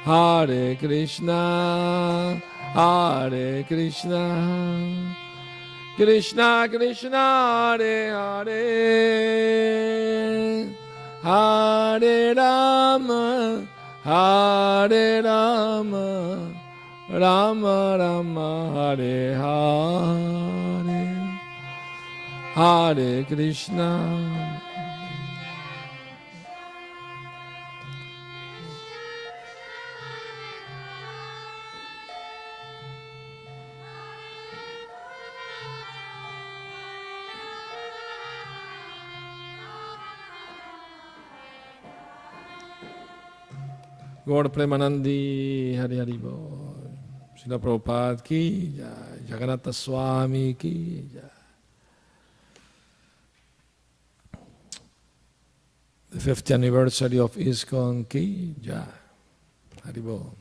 Hare Krishna, Hare Krishna, Krishna Krishna, Hare Hare, Hare Rama, Hare Rama, Rama Rama, Hare Hare, Hare Krishna. Gaur Premanandi, Hari Hari Bol. Srila Prabhupada ki jai, Jagannatha Swami ki jai. The 50th anniversary of ISKCON ki jai. Hari Bol.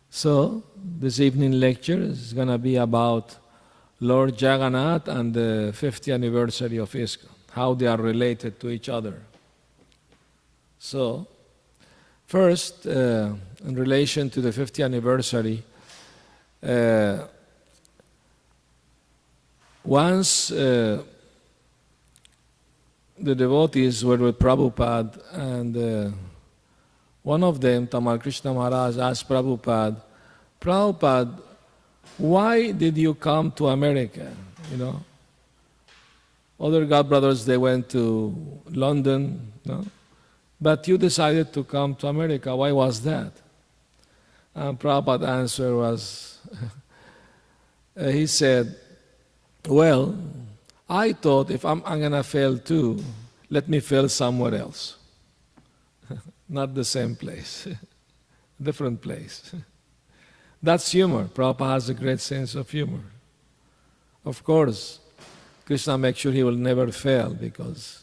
So, this evening lecture is going to be about Lord Jagannath and the 50th anniversary of ISKCON, how they are related to each other. So, first, in relation to the 50th anniversary, once the devotees were with Prabhupada, and one of them, Tamal Krishna Maharaj, asked Prabhupada, Prabhupada, why did you come to America? You know, other God brothers, they went to London, no? But you decided to come to America. Why was that? And Prabhupada's answer was, he said, well, I thought if I'm going to fail too, let me fail somewhere else. Not the same place, different place. That's humor. Prabhupada has a great sense of humor. Of course, Krishna makes sure he will never fail, because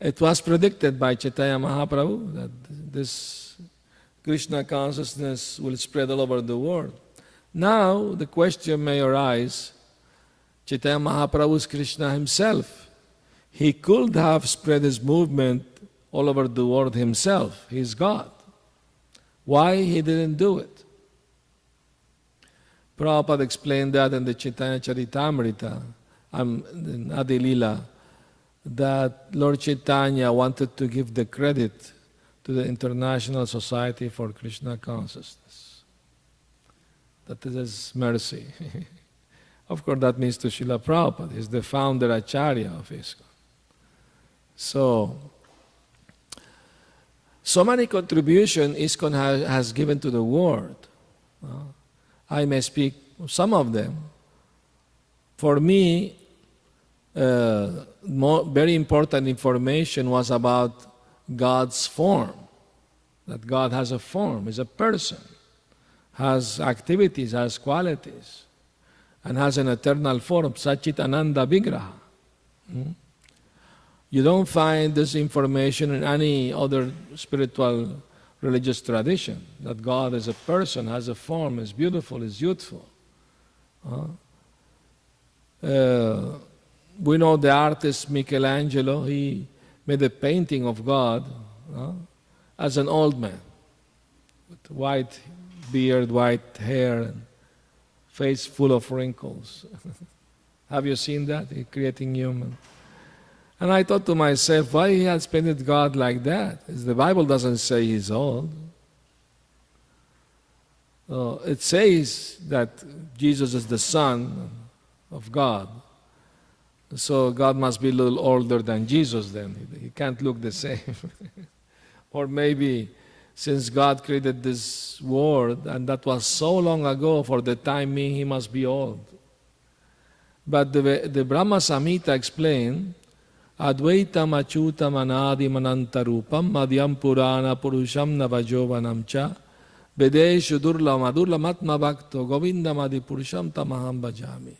it was predicted by Chaitanya Mahaprabhu that this Krishna consciousness will spread all over the world. Now the question may arise, Chaitanya Mahaprabhu is Krishna himself. He could have spread his movement all over the world himself. He is God. Why he didn't do it? Prabhupada explained that in the Chaitanya Charitamrita, in Adi Lila, that Lord Chaitanya wanted to give the credit to the International Society for Krishna Consciousness. That is His mercy. Of course, that means to Srila Prabhupada. He's the founder Acharya of ISKCON. So many contributions ISKCON has given to the world. I may speak some of them. For me, very important information was about God's form. That God has a form, is a person, has activities, has qualities, and has an eternal form, Satchitananda Vigraha. You don't find this information in any other spiritual religious tradition, that God is a person, has a form, is beautiful, is youthful. We know the artist Michelangelo, he made a painting of God as an old man, with white beard, white hair, and face full of wrinkles. Have you seen that? He creating human. And I thought to myself, why he has painted God like that? The Bible doesn't say he's old. It says that Jesus is the Son of God. So God must be a little older than Jesus then. He can't look the same. Or maybe since God created this world, and that was so long ago, for the time being he must be old. But the Brahma Samhita explained, Advaitam achyutam anadim anantarupam madhyam purana purusham navajovanam cha vedeshu durlamatma bhakto govindam adi purusham tamaham bhajami.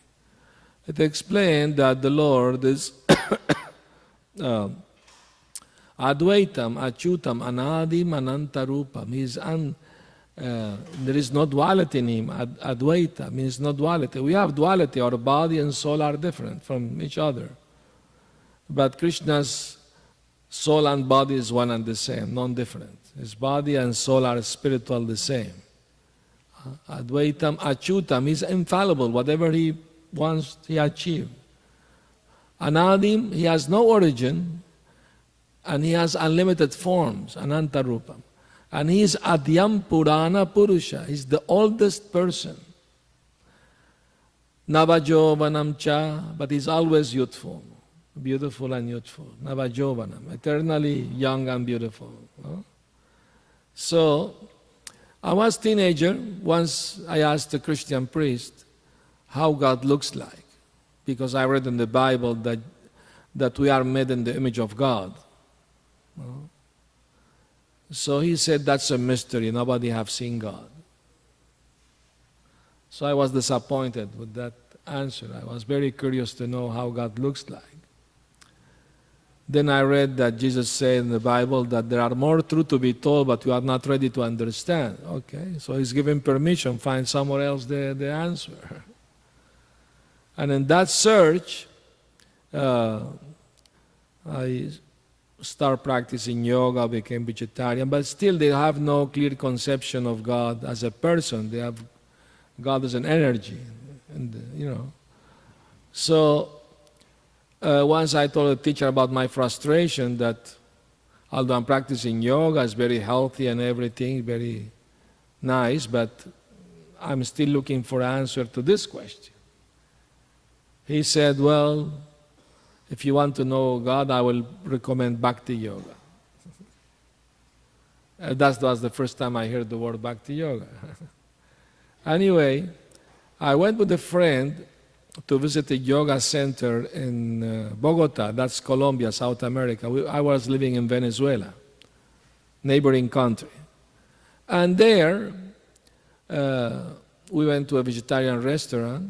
It explained that the Lord is Advaitam achyutam anadim anantarupam. There is no duality in him. Advaita means no duality. We have duality, our body and soul are different from each other. But Krishna's soul and body is one and the same, non-different. His body and soul are spiritual the same. Advaitam Achyutam, he's infallible. Whatever he wants, he achieves. Anadim, he has no origin, and he has unlimited forms, Ananta Rupam. And he is Adyam Purana Purusha, he's the oldest person. Navajovanam cha, but he's always youthful, beautiful and youthful. Navajovanam, eternally young and beautiful. So, I was a teenager. Once I asked a Christian priest how God looks like, because I read in the Bible that we are made in the image of God. So he said, that's a mystery, nobody have seen God. So I was disappointed with that answer. I was very curious to know how God looks like. Then I read that Jesus said in the Bible that there are more truth to be told, but you are not ready to understand. Okay, so he's giving permission, find somewhere else the answer. And in that search, I started practicing yoga, became vegetarian, but still they have no clear conception of God as a person. They have God as an energy, and So once I told a teacher about my frustration that although I'm practicing yoga, it's very healthy and everything, very nice, but I'm still looking for an answer to this question. He said, well, if you want to know God, I will recommend Bhakti Yoga. That was the first time I heard the word Bhakti Yoga. Anyway, I went with a friend to visit a yoga center in Bogota, that's Colombia, South America. I was living in Venezuela, neighboring country. And there, we went to a vegetarian restaurant,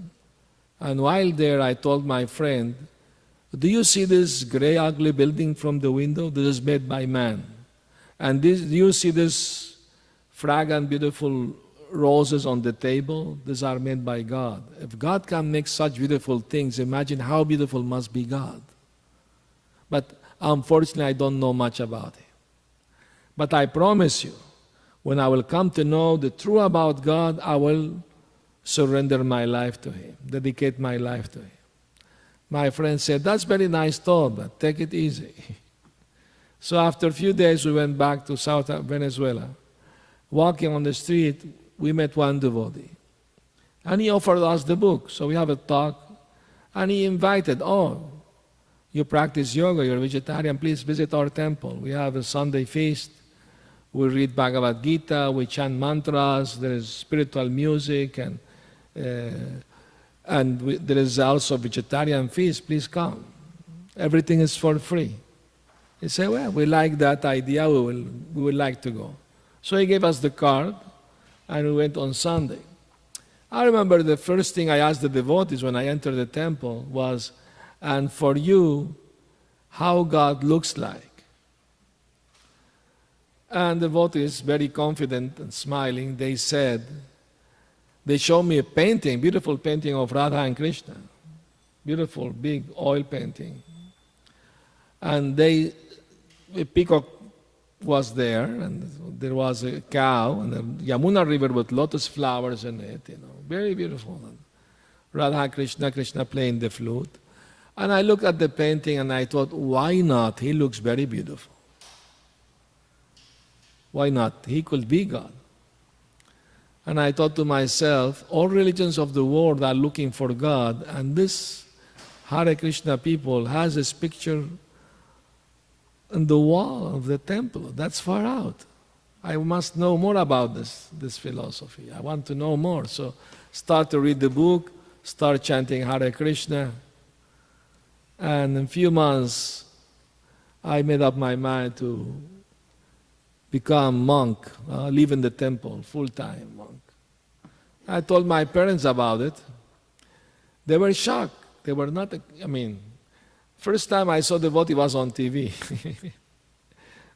and while there I told my friend, do you see this gray ugly building from the window? This is made by man. And do you see this fragrant, beautiful roses on the table? These are made by God. If God can make such beautiful things, imagine how beautiful must be God. But unfortunately, I don't know much about it. But I promise you, when I will come to know the truth about God, I will surrender my life to Him, dedicate my life to Him. My friend said, that's very nice thought, but take it easy. So after a few days, we went back to South Venezuela. Walking on the street, we met one devotee. And he offered us the book. So we have a talk. And he invited, you practice yoga, you're a vegetarian, please visit our temple. We have a Sunday feast. We read Bhagavad Gita, we chant mantras, there is spiritual music, and there is also vegetarian feast, please come. Everything is for free. He said, well, we like that idea, we would like to go. So he gave us the card, and we went on Sunday. I remember the first thing I asked the devotees when I entered the temple was, and for you, how God looks like. And the devotees, very confident and smiling, they showed me a painting, beautiful painting of Radha and Krishna. Beautiful, big oil painting. And a peacock was there, and there was a cow, and the Yamuna river with lotus flowers in it, very beautiful. And Radha, Krishna playing the flute. And I looked at the painting and I thought, why not? He looks very beautiful. Why not? He could be God. And I thought to myself, all religions of the world are looking for God, and this Hare Krishna people has this picture on the wall of the temple. That's far out. I must know more about this philosophy. I want to know more. So start to read the book, start chanting Hare Krishna. And in a few months, I made up my mind to become monk, live in the temple, full-time monk. I told my parents about it. They were shocked. They were not, first time I saw devotee was on TV.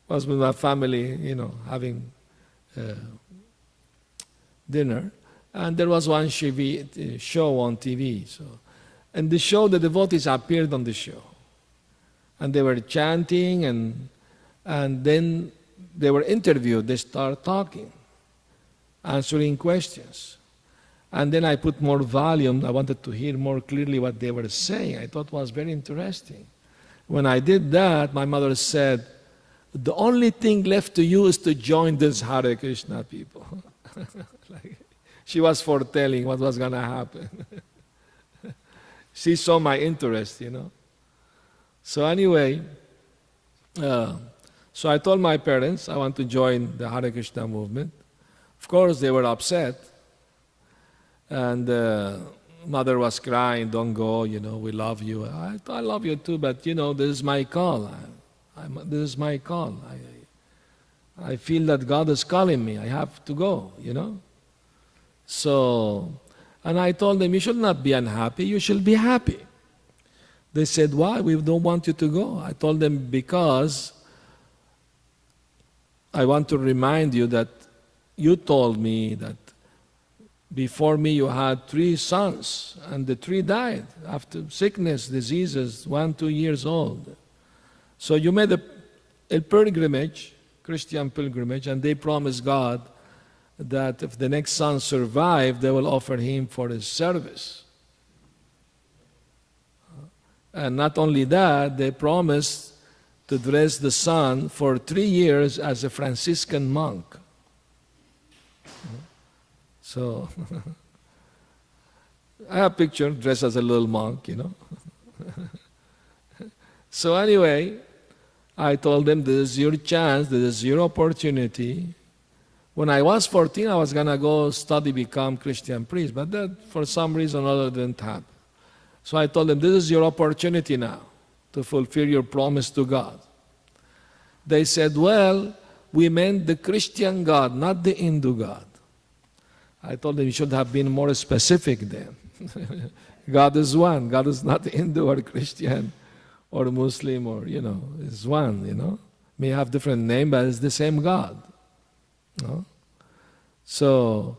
Was with my family, having dinner. And there was one show on TV. And the show, the devotees appeared on the show. And they were chanting, and then they were interviewed, they start talking, answering questions. And then I put more volume. I wanted to hear more clearly what they were saying. I thought it was very interesting. When I did that, my mother said, the only thing left to you is to join this Hare Krishna people. Like, she was foretelling what was going to happen. She saw my interest, you know. So anyway, so I told my parents I want to join the Hare Krishna movement. Of course, they were upset. And mother was crying, don't go, you know, we love you. I love you too, but you know, this is my call. This is my call. I feel that God is calling me. I have to go, you know. So, and I told them, you should not be unhappy, you should be happy. They said, why? We don't want you to go. I told them, because I want to remind you that you told me that before me you had 3 sons, and the 3 died after sickness, diseases, 1, 2 years old. So you made a pilgrimage, Christian pilgrimage, and they promised God that if the next son survived, they will offer him for his service. And not only that, they promised to dress the son for 3 years as a Franciscan monk. So, I have a picture dressed as a little monk, you know. So anyway, I told them, this is your chance, this is your opportunity. When I was 14, I was going to go study, become Christian priest, but that for some reason or other didn't happen. So I told them, this is your opportunity now to fulfill your promise to God. They said, well, we meant the Christian God, not the Hindu God. I told them, you should have been more specific then. God is one. God is not Hindu or Christian or Muslim or, you know, is one, you know. May have different name, but it's the same God. No? So,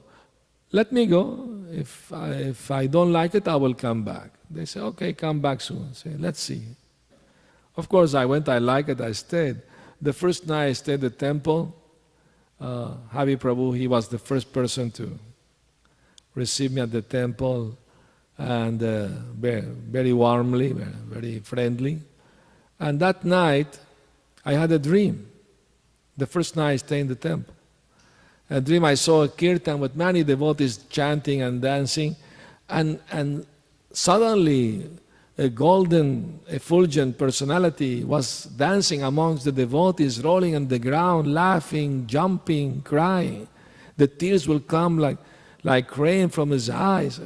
let me go. If I don't like it, I will come back. They say, okay, come back soon. I say, let's see. Of course, I went, I liked it, I stayed. The first night I stayed at the temple, Hari Prabhu, he was the first person to receive me at the temple, and very warmly, very friendly. And that night, I had a dream. The first night I stayed in the temple. A dream, I saw a kirtan with many devotees chanting and dancing, and suddenly a golden, effulgent personality was dancing amongst the devotees, rolling on the ground, laughing, jumping, crying. The tears will come like rain from his eyes.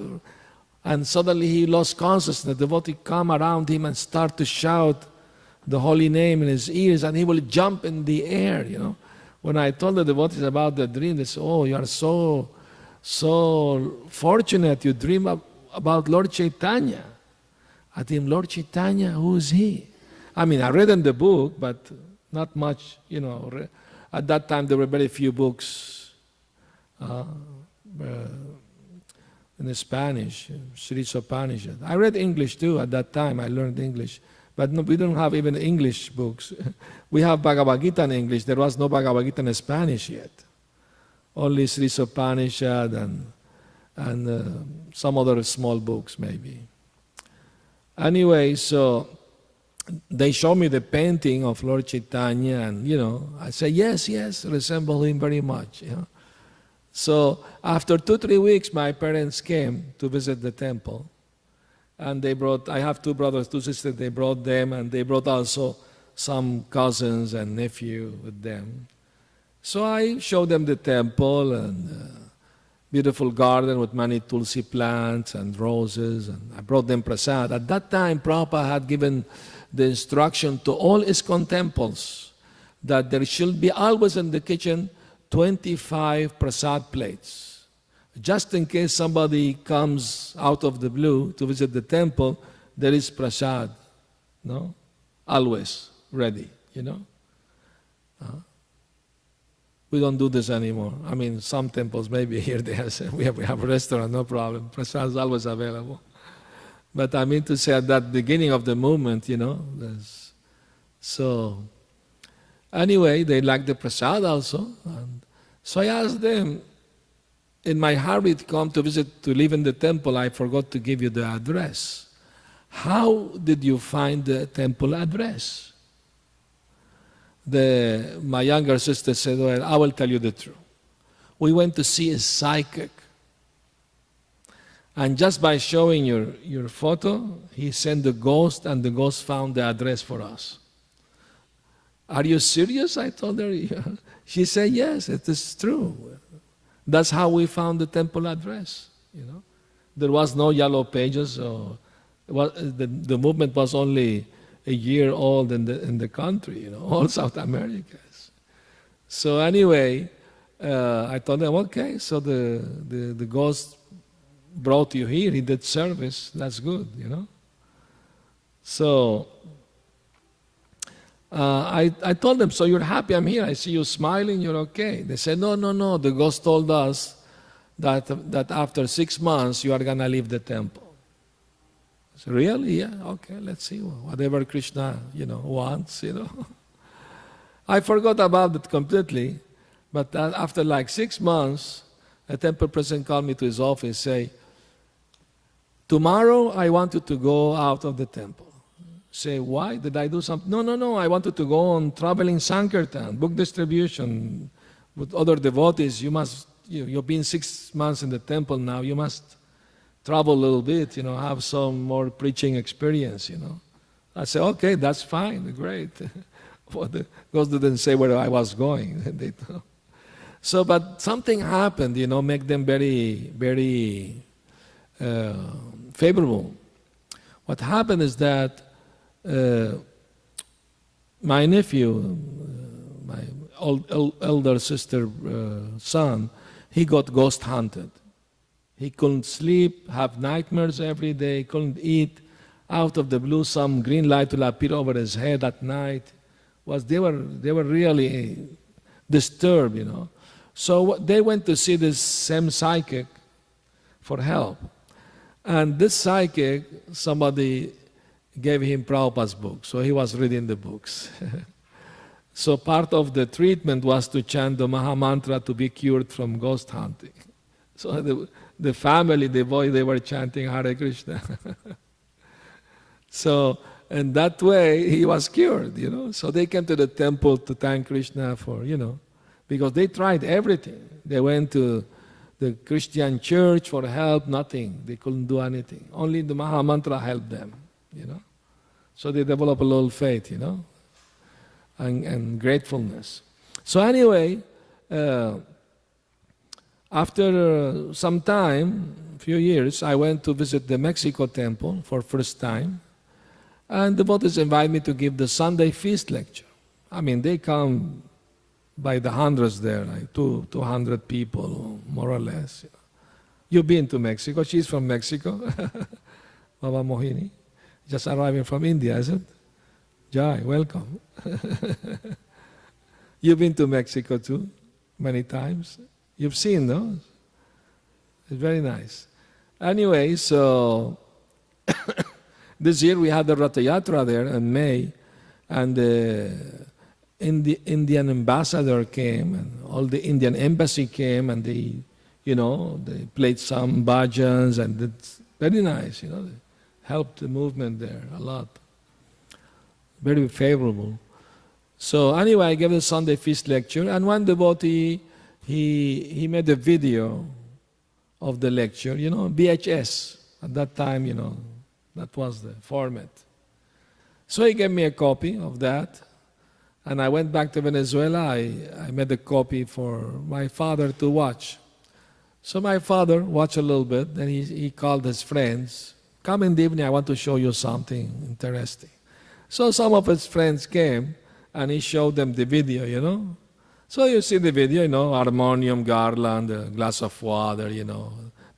And suddenly he lost consciousness. The devotee come around him and start to shout the holy name in his ears, and he will jump in the air, you know. When I told the devotees about the dream, they said, oh, you are so fortunate, you dream about Lord Chaitanya. I think, Lord Chaitanya, who is he? I mean, I read in the book, but not much, you know. At that time, there were very few books in Spanish, Sri Upanishad. I read English too at that time, I learned English. But no, we don't have even English books. We have Bhagavad Gita in English. There was no Bhagavad Gita in Spanish yet. Only Sri Upanishad and some other small books maybe. Anyway, so they showed me the painting of Lord Chaitanya, and you know, I said, yes, resemble him very much. You know? So after 2-3 weeks, my parents came to visit the temple. And they brought, I have 2 brothers, 2 sisters, they brought them, and they brought also some cousins and nephew with them. So I showed them the temple and beautiful garden with many tulsi plants and roses, and I brought them prasad. At that time, Prabhupada had given the instruction to all ISKCON temples that there should be always in the kitchen 25 prasad plates. Just in case somebody comes out of the blue to visit the temple, there is prasad, no? Always ready, you know? We don't do this anymore. I mean, some temples, maybe here they have, we have a restaurant, no problem. Prasad is always available. But I mean to say at that beginning of the movement, you know, so, Anyway, they liked the prasad also. And so I asked them, in my hurry to come to visit, to live in the temple, I forgot to give you the address. How did you find the temple address? My younger sister said, well, I will tell you the truth. We went to see a psychic. And just by showing your photo, he sent the ghost, and the ghost found the address for us. Are you serious? I told her. She said, yes, it is true. That's how we found the temple address. There was no yellow pages. Or the movement was only a year old in the country, all South Americans. So anyway, I told them, okay, so the ghost brought you here, he did service, that's good, So I told them, so you're happy I'm here, I see you smiling, you're okay. They said, no, the ghost told us that after 6 months you are going to leave the temple. I said, really? Yeah, okay, let's see, whatever Krishna, wants, I forgot about it completely, but after like 6 months, a temple president called me to his office, say, tomorrow I want you to go out of the temple. Say, why? Did I do something? No, I wanted to go on traveling Sankirtan, book distribution with other devotees. You've been 6 months in the temple now, you must travel a little bit, have some more preaching experience, I said, okay, that's fine, great. But the ghost didn't say where I was going. So, but something happened, make them very, very favorable. What happened is that my nephew, my elder sister son, he got ghost hunted. He couldn't sleep, have nightmares every day, couldn't eat. Out of the blue, some green light will appear over his head at night. They were really disturbed, So they went to see this same psychic for help. And this psychic, somebody gave him Prabhupada's book, so he was reading the books. So part of the treatment was to chant the Maha Mantra to be cured from ghost hunting. So the family, the boy, they were chanting Hare Krishna. So, in that way, he was cured, So they came to the temple to thank Krishna for, because they tried everything. They went to the Christian church for help, nothing. They couldn't do anything. Only the Maha Mantra helped them, So they developed a little faith, and gratefulness. So anyway, after some time, few years, I went to visit the Mexico temple for first time, and the devotees invited me to give the Sunday feast lecture. I mean, they come by the hundreds there, like 200 people, more or less. You've been to Mexico. She's from Mexico, Baba Mohini. Just arriving from India, isn't it? Jai, welcome. You've been to Mexico too, many times. You've seen those. It's very nice. Anyway, so this year we had the Ratha yatra there in May, and the Indian ambassador came, and all the Indian embassy came, and they played some bhajans, and it's very nice, They helped the movement there a lot. Very favorable. So anyway, I gave the Sunday feast lecture, and one devotee, he made a video of the lecture, VHS. At that time, that was the format. So he gave me a copy of that, and I went back to Venezuela. I made a copy for my father to watch. So my father watched a little bit, then he called his friends. Come in the evening, I want to show you something interesting. So some of his friends came, and he showed them the video, So you see the video, harmonium, garland, a glass of water,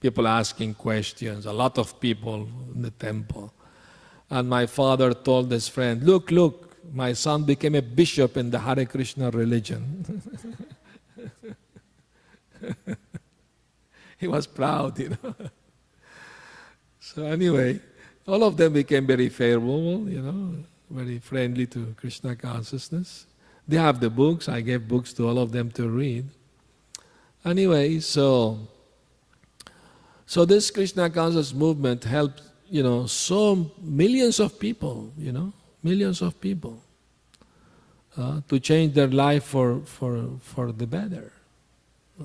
people asking questions, a lot of people in the temple. And my father told his friend, look, my son became a bishop in the Hare Krishna religion. He was proud, So anyway, all of them became very favorable, very friendly to Krishna consciousness. They have the books. I gave books to all of them to read. Anyway, so this Krishna conscious movement helped, so millions of people, millions of people to change their life for the better,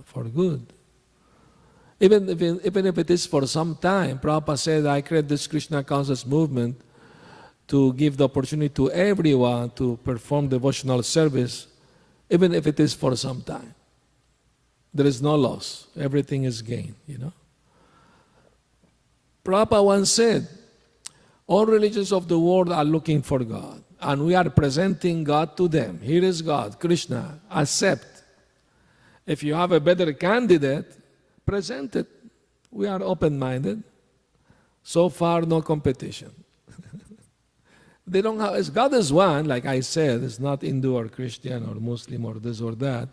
for good. Even if it is for some time, Prabhupada said, I create this Krishna conscious movement to give the opportunity to everyone to perform devotional service, even if it is for some time. There is no loss. Everything is gain, Prabhupada once said, all religions of the world are looking for God, and we are presenting God to them. Here is God, Krishna, accept. If you have a better candidate, present it. We are open-minded. So far, no competition. They don't have, God is one, like I said, it's not Hindu or Christian or Muslim or this or that.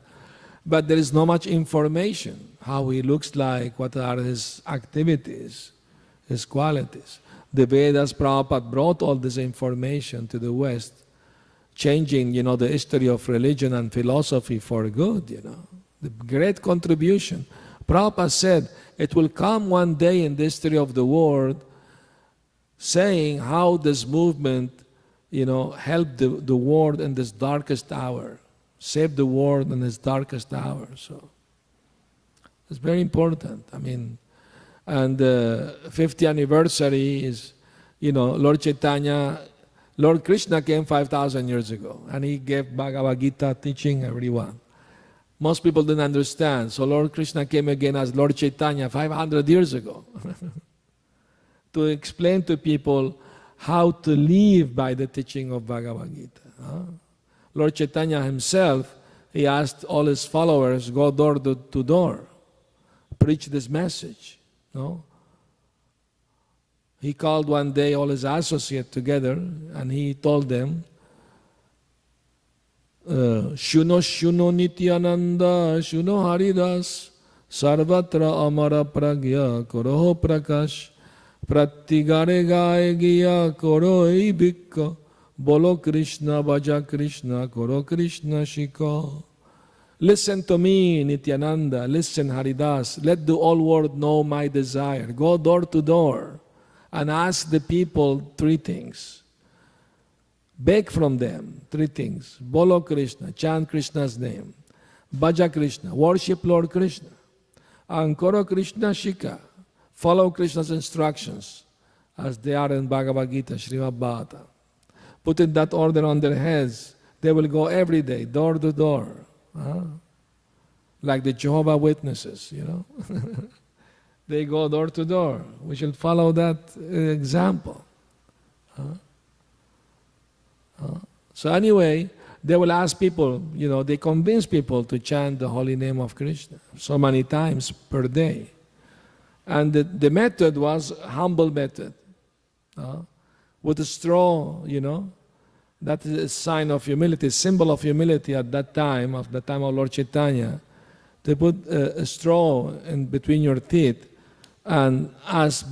But there is not much information, how he looks like, what are his activities, his qualities. The Vedas, Prabhupada brought all this information to the West, changing, the history of religion and philosophy for good, The great contribution. Prabhupada said, it will come one day in the history of the world saying how this movement, helped the world in this darkest hour, saved the world in this darkest hour. So it's very important. And the 50th anniversary is, Lord Chaitanya, Lord Krishna came 5,000 years ago, and he gave Bhagavad Gita teaching everyone. Most people didn't understand, so Lord Krishna came again as Lord Chaitanya 500 years ago to explain to people how to live by the teaching of Bhagavad Gita. Lord Chaitanya himself, he asked all his followers, go door to door, preach this message. He called one day all his associates together and he told them, Shuno Shuno Nityananda, Shuno Haridas, Sarvatra Amara Pragya, Koroho Prakash, Pratigare Gaye Gya, Koro Eibikka, Bolo Krishna, Bhaja Krishna, Koro Krishna Shika. Listen to me, Nityananda, listen, Haridas, let the whole world know my desire. Go door to door and ask the people three things. Beg from them three things. Bolo Krishna, chant Krishna's name. Bhaja Krishna, worship Lord Krishna. And Koro Krishna Shika, follow Krishna's instructions as they are in Bhagavad Gita, Srimad Bhagavatam. Put in that order on their heads. They will go every day, door to door. Like the Jehovah Witnesses, They go door to door. We should follow that example. So anyway, they will ask people, they convince people to chant the holy name of Krishna so many times per day. And the method was humble method. With a straw, that is a sign of humility, symbol of humility at that time, of the time of Lord Chaitanya. They put a straw in between your teeth and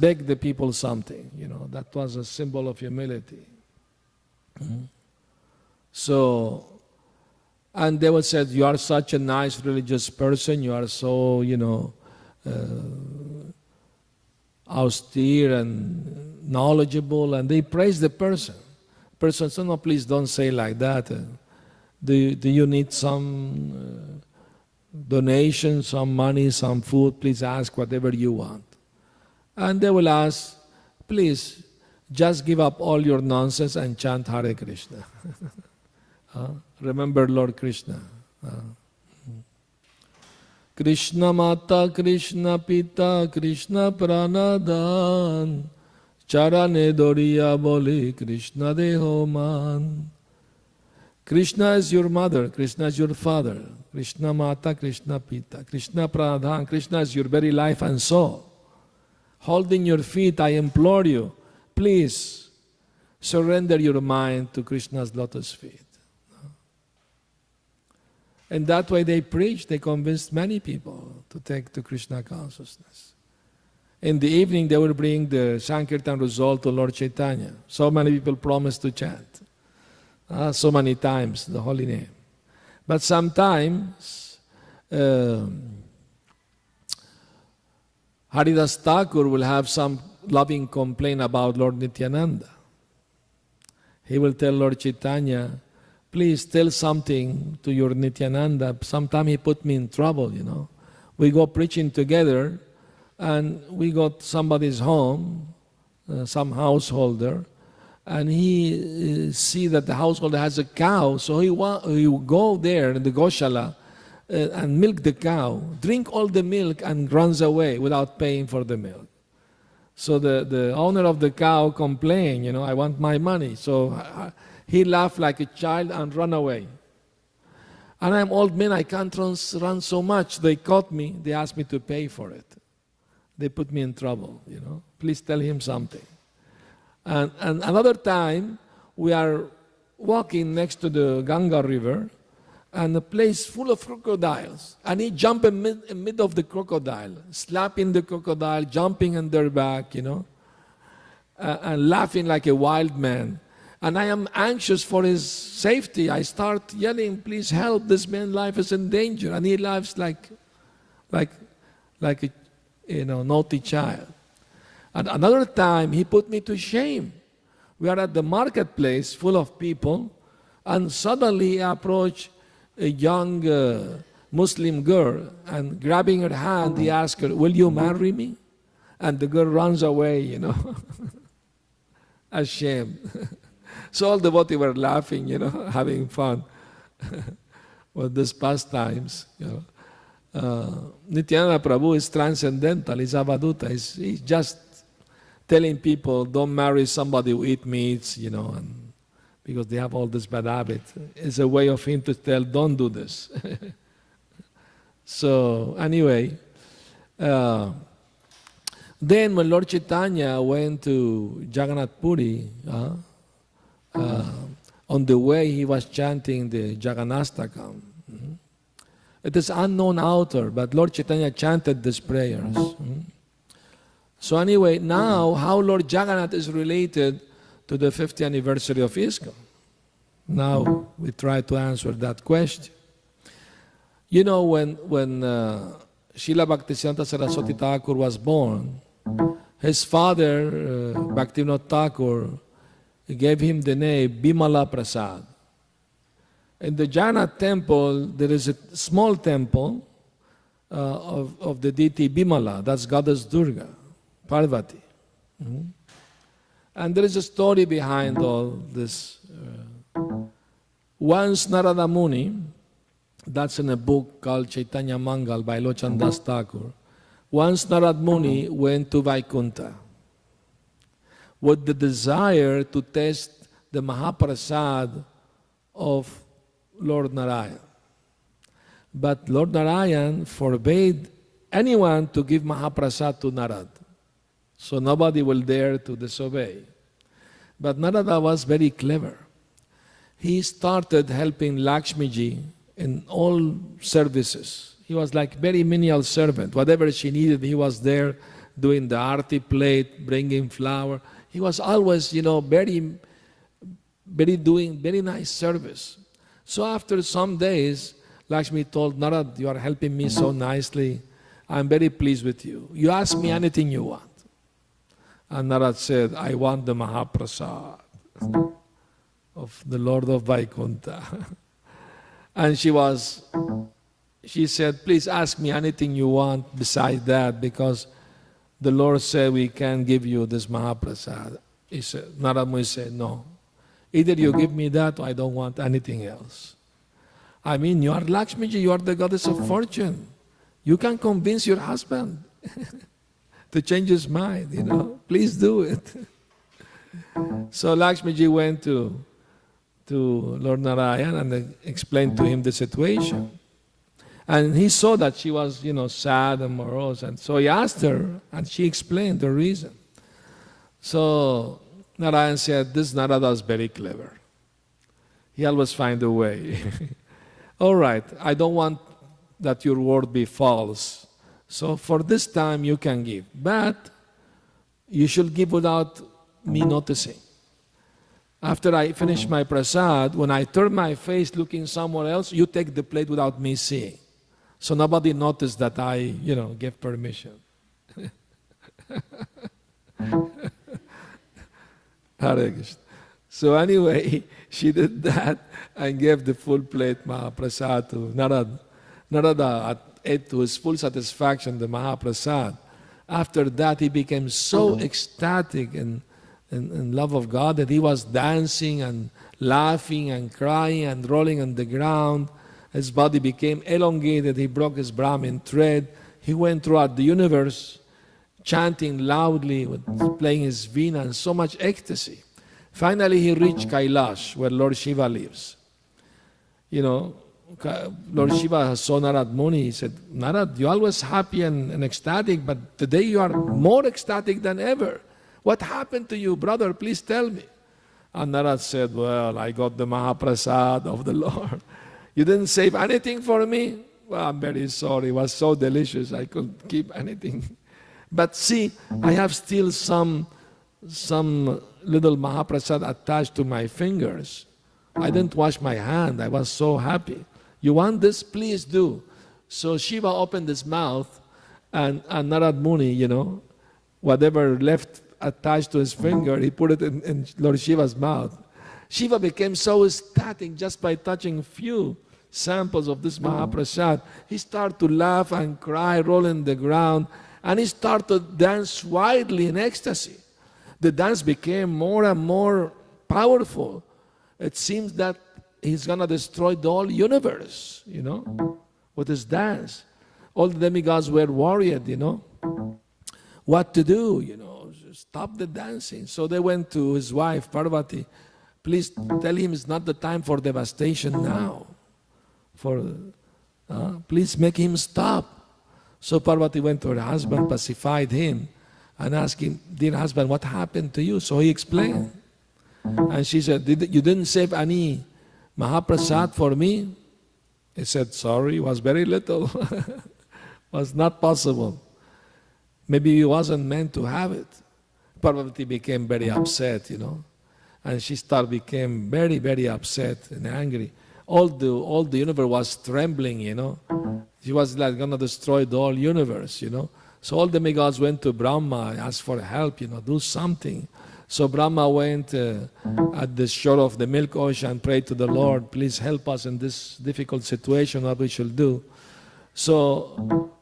beg the people something. That was a symbol of humility. So, and they would say, you are such a nice religious person, you are so, austere and knowledgeable, and they praise the person. Person said, no, please don't say like that. Do you need some donation, some money, some food? Please ask whatever you want. And they will ask, please, just give up all your nonsense and chant Hare Krishna. Remember Lord Krishna. Krishna Mata, Krishna Pita, Krishna Pranadan, Charane Doriya Boli, Krishna Deho Man. Krishna is your mother, Krishna is your father, Krishna Mata, Krishna Pita, Krishna Pranadhan, Krishna is your very life and soul. Holding your feet, I implore you, please surrender your mind to Krishna's lotus feet. And that way they preached, they convinced many people to take to Krishna consciousness. In the evening they will bring the Sankirtan result to Lord Chaitanya. So many people promised to chant. So many times the holy name. But sometimes Haridas Thakur will have some loving complaint about Lord Nityananda. He will tell Lord Chaitanya, please tell something to your Nityananda. Sometimes he put me in trouble, you know. We go preaching together and we got somebody's home, some householder, and he see that the householder has a cow, so he go there in the Goshala and milk the cow, drink all the milk and runs away without paying for the milk. So the owner of the cow complained, you know, I want my money. So he laughed like a child and run away. And I'm old man, I can't run so much. They caught me, they asked me to pay for it. They put me in trouble, you know. Please tell him something. And another time, we are walking next to the Ganga River, and a place full of crocodiles. And he jumped in mid of the crocodile, slapping the crocodile, jumping on their back, you know, and laughing like a wild man. And I am anxious for his safety. I start yelling, please help, this man's life is in danger. And he laughs like a naughty child. And another time, he put me to shame. We are at the marketplace full of people, and suddenly he approached a young Muslim girl, and grabbing her hand, he asked her, will you marry me? And the girl runs away, you know, ashamed. So all the devotees were laughing, you know, having fun with these pastimes, you know. Nityananda Prabhu is transcendental, he's Avaduta, he's just telling people, don't marry somebody who eats meats, you know, and because they have all this bad habit. It's a way of him to tell, don't do this. So, anyway, then when Lord Chaitanya went to Jagannath Puri, on the way he was chanting the Jagannastakam. It is unknown author, but Lord Chaitanya chanted these prayers. So anyway, now how Lord Jagannath is related to the 50th anniversary of ISKCON. Now we try to answer that question. You know, when Srila Bhaktisiddhanta Saraswati Thakur was born, his father, Bhaktivinoda Thakur, gave him the name Bimala Prasad. In the Jagannath temple, there is a small temple of the deity Bimala, that's Goddess Durga, Parvati. And there is a story behind all this. Once Narada Muni, that's in a book called Chaitanya Mangal by Lochan Das Thakur, once Narada Muni went to Vaikuntha with the desire to taste the Mahaprasad of Lord Narayan. But Lord Narayan forbade anyone to give Mahaprasad to Narada. So nobody will dare to disobey. But Narada was very clever. He started helping Lakshmiji in all services. He was like very menial servant. Whatever she needed, he was there doing the arti plate, bringing flour. He was always, you know, doing very nice service. So after some days, Lakshmi told Narada, you are helping me so nicely. I'm very pleased with you. You ask me anything you want. And Narada said, I want the Mahaprasad of the Lord of Vaikuntha. And she said, please ask me anything you want besides that, because the Lord said we can give you this Mahaprasad. He said, Narada Muni said, no. Either you give me that or I don't want anything else. I mean, you are Lakshmiji, you are the goddess of fortune. You can convince your husband to change his mind, you know. Please do it. So Lakshmiji went to Lord Narayan and explained to him the situation. And he saw that she was, you know, sad and morose. And so he asked her, and she explained the reason. So Narayan said, this Narada is very clever. He always finds a way. All right, I don't want that your word be false. So for this time you can give. But you should give without me noticing. After I finish my prasad, when I turn my face looking somewhere else, you take the plate without me seeing. So nobody noticed that I, gave permission. Hare Krishna. So anyway, she did that and gave the full plate Mahaprasad to Narada. Narada ate to his full satisfaction the Mahaprasad. After that, he became so ecstatic and in love of God that he was dancing and laughing and crying and rolling on the ground. His body became elongated. He broke his Brahmin thread. He went throughout the universe chanting loudly, playing his veena, and so much ecstasy. Finally, he reached Kailash, where Lord Shiva lives. Lord Shiva saw Narad Muni. He said, Narad, you're always happy and ecstatic, but today you are more ecstatic than ever. What happened to you, brother? Please tell me. And Narad said, well, I got the Mahaprasad of the Lord. You didn't save anything for me? Well, I'm very sorry. It was so delicious. I couldn't keep anything. But see, I have still some little Mahaprasad attached to my fingers. I didn't wash my hand. I was so happy. You want this? Please do. So Shiva opened his mouth, and Narad Muni, whatever left attached to his finger, he put it in Lord Shiva's mouth. Shiva became so ecstatic just by touching few samples of this Mahaprasad. He started to laugh and cry, roll on the ground, and he started to dance wildly in ecstasy. The dance became more and more powerful. It seems that he's going to destroy the whole universe, with his dance. All the demigods were worried, what to do, stop the dancing. So they went to his wife, Parvati. Please tell him it's not the time for devastation now. Please make him stop. So Parvati went to her husband, pacified him, and asked him, dear husband, what happened to you? So he explained. And she said, you didn't save any Mahaprasad for me? He said, sorry, it was very little. Was not possible. Maybe he wasn't meant to have it. Parvati became very upset, and she became very, very upset and angry. All the universe was trembling, She was like going to destroy the whole universe, So all the demigods went to Brahma, asked for help, do something. So Brahma went at the shore of the Milk Ocean, prayed to the Lord, please help us in this difficult situation, what we should do. So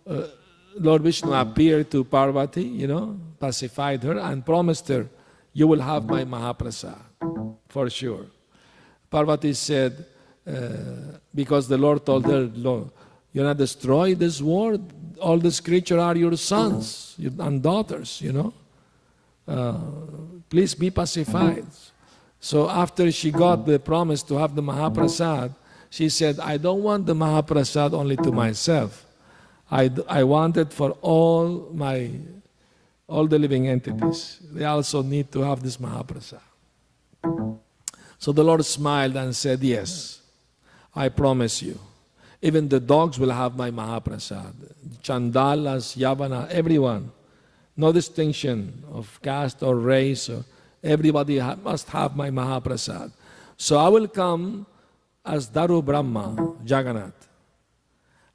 Lord Vishnu appeared to Parvati, pacified her and promised her, you will have my Mahaprasad, for sure. Parvati said, because the Lord told her, Lord, you're not destroy this world, all these creatures are your sons and daughters, please be pacified. So after she got the promise to have the Mahaprasad, she said, I don't want the Mahaprasad only to myself. I want it for all the living entities. They also need to have this Mahaprasad. So the Lord smiled and said, yes, I promise you. Even the dogs will have my Mahaprasad. Chandalas, Yavana, everyone. No distinction of caste or race. Everybody must have my Mahaprasad. So I will come as Daru Brahma, Jagannath.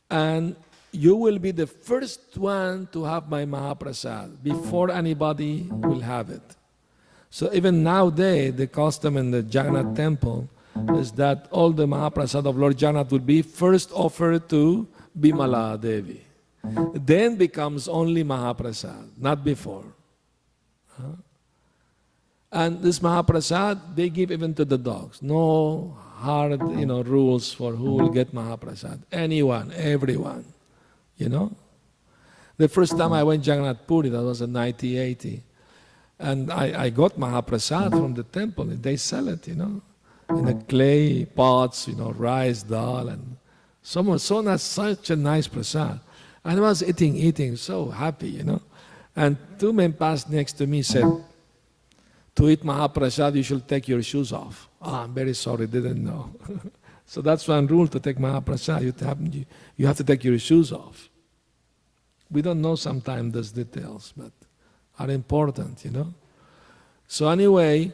And you will be the first one to have my Mahaprasad before anybody will have it. So even nowadays, the custom in the Jagannath temple is that all the Mahaprasad of Lord Jagannath will be first offered to Bimala Devi. Then becomes only Mahaprasad, not before. And this Mahaprasad, they give even to the dogs. No hard, rules for who will get Mahaprasad. Anyone, everyone, The first time I went Jagannath Puri, that was in 1980. And I got Mahaprasad from the temple. They sell it, in the clay pots, rice, dal, and such a nice prasad. And I was eating, so happy, And two men passed next to me, said, to eat Mahaprasad, you should take your shoes off. I'm very sorry, didn't know. So that's one rule to take Mahaprasad. You have to take your shoes off. We don't know sometimes those details, but are important, So anyway,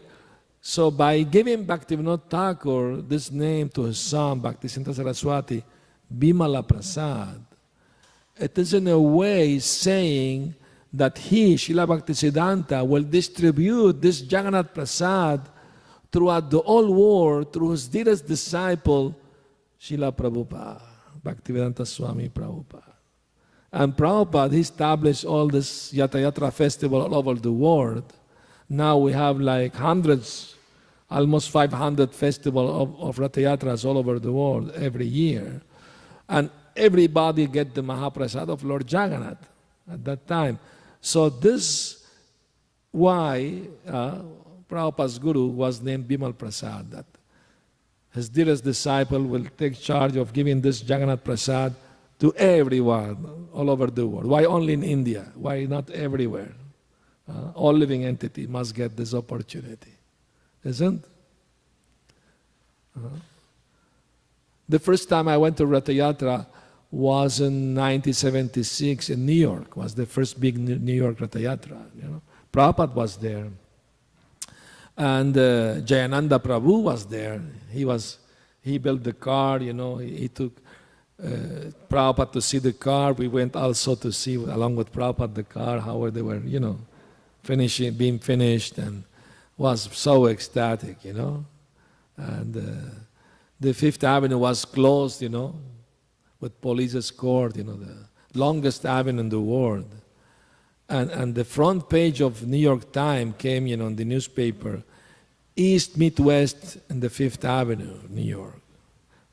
So by giving Bhaktivinoda Thakur this name to his son, Bhakti Sundar Saraswati, Bimala Prasad, it is in a way saying that he, Srila Bhaktisiddhanta, will distribute this Jagannath Prasad throughout the whole world through his dearest disciple, Srila Prabhupada, Bhaktivedanta Swami Prabhupada. And Prabhupada, he established all this yatra festival all over the world. Now we have like hundreds, almost 500 festivals of Ratha Yatras all over the world every year. And everybody get the Mahaprasad of Lord Jagannath at that time. So this why Prabhupada's guru was named Bimal Prasad, that his dearest disciple will take charge of giving this Jagannath Prasad to everyone all over the world. Why only in India? Why not everywhere? All living entity must get this opportunity, isn't? The first time I went to Ratha Yatra was in 1976 in New York. Was the first big New York Ratha Yatra. You know, Prabhupada was there, and Jayananda Prabhu was there. He built the car. You know, he took Prabhupada to see the car. We went also to see, along with Prabhupada, the car, how they were, you know, being finished, and was so ecstatic, you know. And the Fifth Avenue was closed, you know, with police escort, you know, the longest avenue in the world. And the front page of New York Times came, you know, in the newspaper, East meet West in the Fifth Avenue, New York.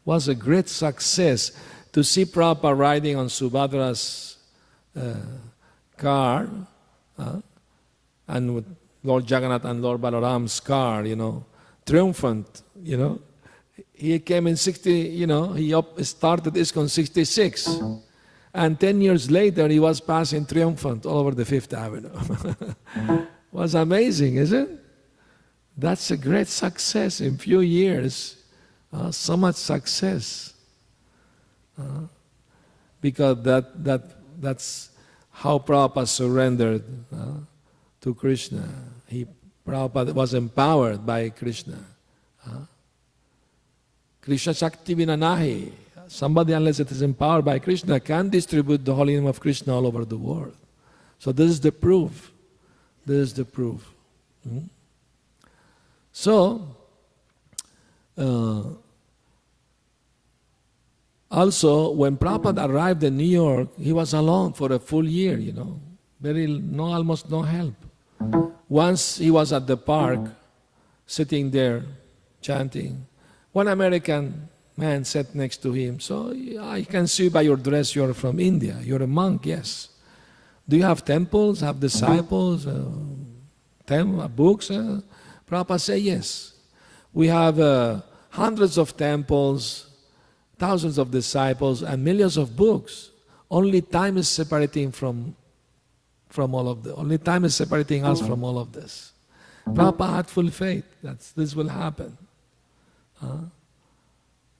Was a great success to see Prabhupada riding on Subhadra's car, and with Lord Jagannath and Lord Balaram's car, you know, triumphant, you know. He came in 60, you know, he started ISKCON 66. And 10 years later, he was passing triumphant all over the Fifth Avenue. Was amazing, isn't it? That's a great success in few years. So much success. Because that's how Prabhupada surrendered to Krishna. Prabhupada was empowered by Krishna. Krishna Shakti Vina Nahi. Somebody, unless it is empowered by Krishna, can distribute the holy name of Krishna all over the world. So this is the proof. This is the proof. So, also, when Prabhupada arrived in New York, he was alone for a full year, you know. Almost no help. Once he was at the park, sitting there, chanting. One American man sat next to him. So, I can see by your dress you're from India. You're a monk, yes. Do you have temples, have disciples, books? Prabhupada said, yes. We have hundreds of temples, thousands of disciples, and millions of books. Only time is separating from all of this. Only time is separating us from all of this. Prabhupada had full faith that this will happen.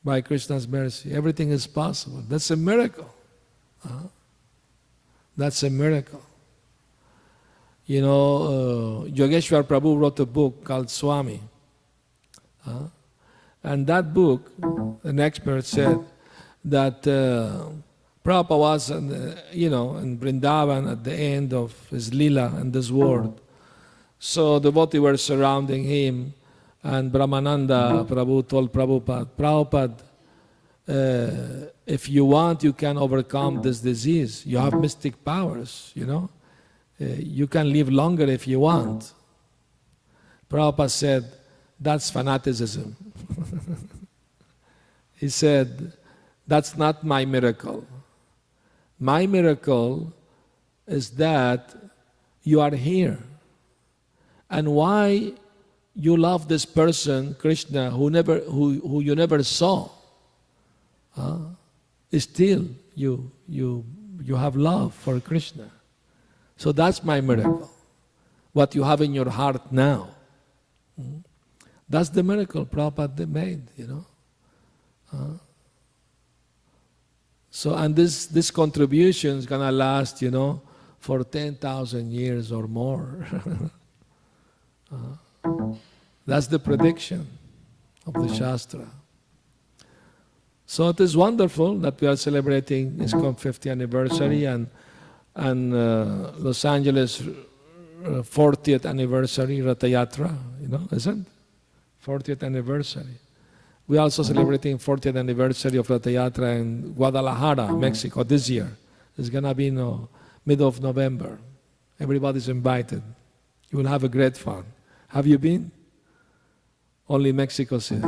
By Krishna's mercy, everything is possible. That's a miracle. That's a miracle. You know, Yogeshwar Prabhu wrote a book called Swami. And that book, an expert said that Prabhupada was, you know, in Vrindavan at the end of his Leela in this world. So the devotees were surrounding him, and Brahmananda Prabhu told Prabhupada, if you want, you can overcome this disease. You have mystic powers, you know. You can live longer if you want. Prabhupada said, that's fanaticism. He said, that's not my miracle. My miracle is that you are here. And why you love this person, Krishna, who you never saw. Still, you have love for Krishna. So that's my miracle. What you have in your heart now. That's the miracle Prabhupada made, you know. So, and this contribution is gonna last, you know, for 10,000 years or more. That's the prediction of the Shastra. So it is wonderful that we are celebrating ISKCON 50th anniversary and Los Angeles 40th anniversary, Ratha yatra, isn't it? 40th anniversary. We are also celebrating 40th anniversary of Ratha yatra in Guadalajara, Mexico this year. It's going to be middle of November. Everybody's invited. You will have a great fun. Have you been? Only Mexico City.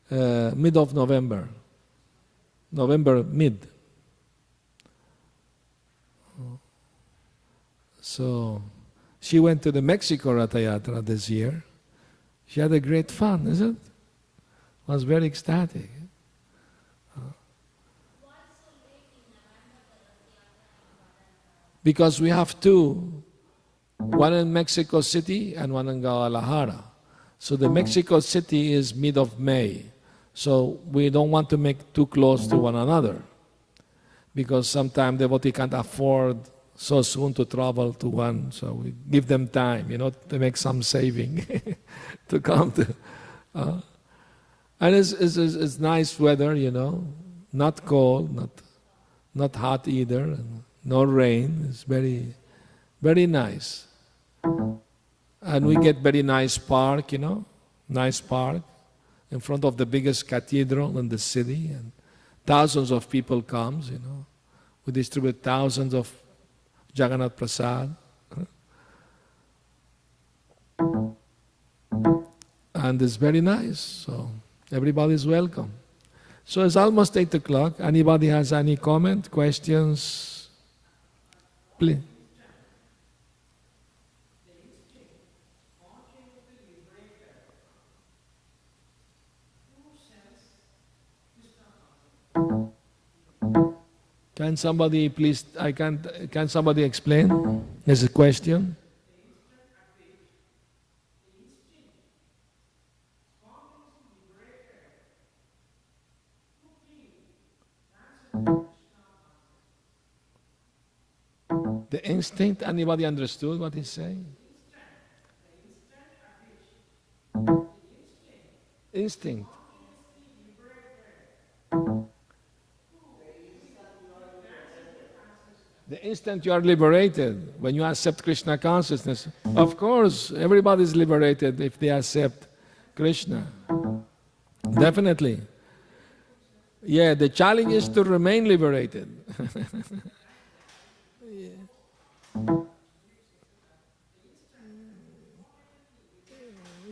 Mid of November. November mid. So she went to the Mexico Ratha yatra this year. She had a great fun, isn't it? Was very ecstatic. Because we have two, one in Mexico City and one in Guadalajara. So the Mexico City is mid of May. So we don't want to make too close to one another, because sometimes devotee can't afford so soon to travel to one. So we give them time, to make some saving to come to. And it's nice weather, not cold, not hot either, and no rain. It's very, very nice. And we get very nice park, nice park in front of the biggest cathedral in the city, and thousands of people comes, We distribute thousands of Jagannath Prasad. And it's very nice, so everybody's welcome. So it's almost 8 o'clock. Anybody has any comment, questions? Please. Can somebody please, can somebody explain? There's a question. The instinct, anybody understood what he's saying? Instinct. The instant you are liberated, when you accept Krishna consciousness, of course, everybody is liberated if they accept Krishna. Definitely. Yeah, the challenge is to remain liberated.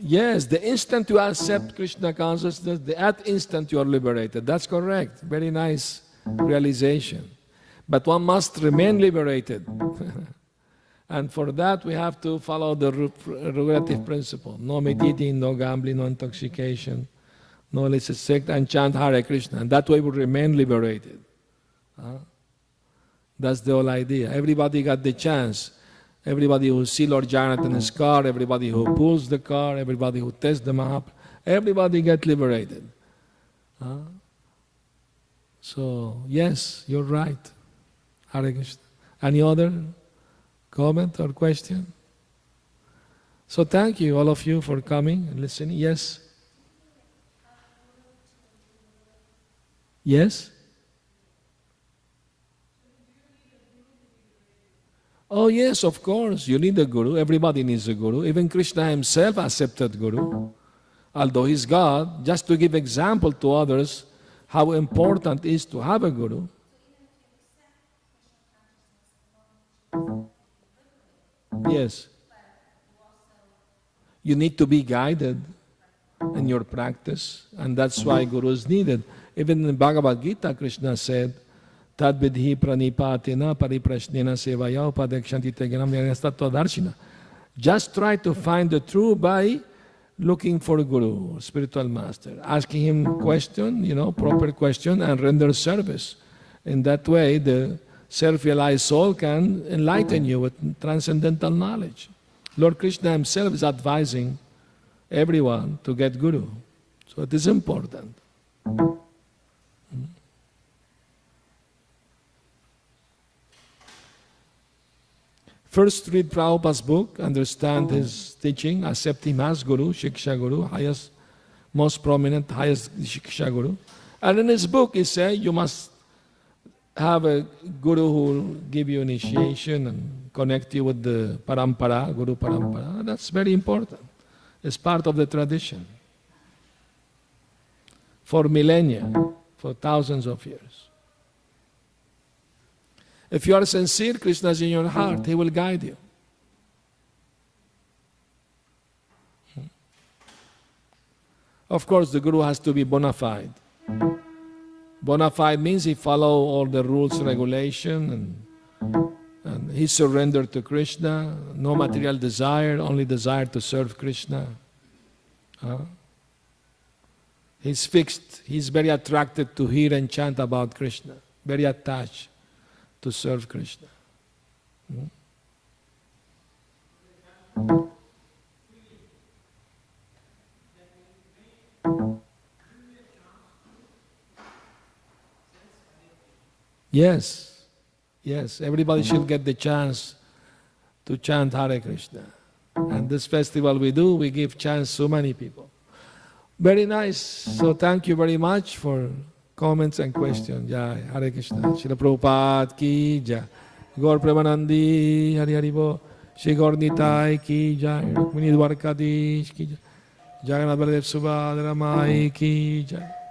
Yes, the instant you accept Krishna consciousness, that instant you are liberated. That's correct. Very nice realization. But one must remain liberated. And for that we have to follow the regulative principle. No eating, no gambling, no intoxication, no illicit sex, and chant Hare Krishna. And that way we remain liberated. That's the whole idea. Everybody got the chance. Everybody who sees Lord Jagannath in his car, everybody who pulls the car, everybody who tests the map, everybody get liberated. So, yes, you're right. Hare Krishna. Any other comment or question? So thank you, all of you, for coming and listening. Yes? Yes? Oh yes, of course, you need a guru. Everybody needs a guru. Even Krishna himself accepted guru. Although he's God, just to give example to others how important it is to have a guru. Yes. You need to be guided in your practice, and that's why guru is needed. Even in Bhagavad Gita, Krishna said, Tad vidhi pranipatina pariprashnena sevaya upadekshanti teganam nirastattvadarshina. Just try to find the truth by looking for a guru, spiritual master, asking him question, proper question, and render service. In that way, the self-realized soul can enlighten you with transcendental knowledge. Lord Krishna himself is advising everyone to get guru. So it is important. First read Prabhupada's book, understand his teaching, accept him as Guru, Shiksha Guru, highest, most prominent, highest Shiksha Guru. And in his book he says you must have a Guru who will give you initiation and connect you with the Parampara, Guru Parampara. That's very important. It's part of the tradition. For millennia, for thousands of years. If you are sincere, Krishna is in your heart, He will guide you. Of course, the Guru has to be bona fide. Bona fide means he follow all the rules, regulation, and he surrendered to Krishna, no material desire, only desire to serve Krishna. He's fixed, he's very attracted to hear and chant about Krishna, very attached to serve Krishna. Yes, yes, everybody should get the chance to chant Hare Krishna. And this festival we do, we give chance to many people. Very nice. So thank you very much for comments and questions. Jai Hare Krishna. Srila Prabhupada ki jai. Gaur Premanandi Hari Hari Bo. Shri Gaur Nitai ki jai. Rukmini Dwarkadish ki jai. Jagannath Baladev Subhadra Mai ki jai.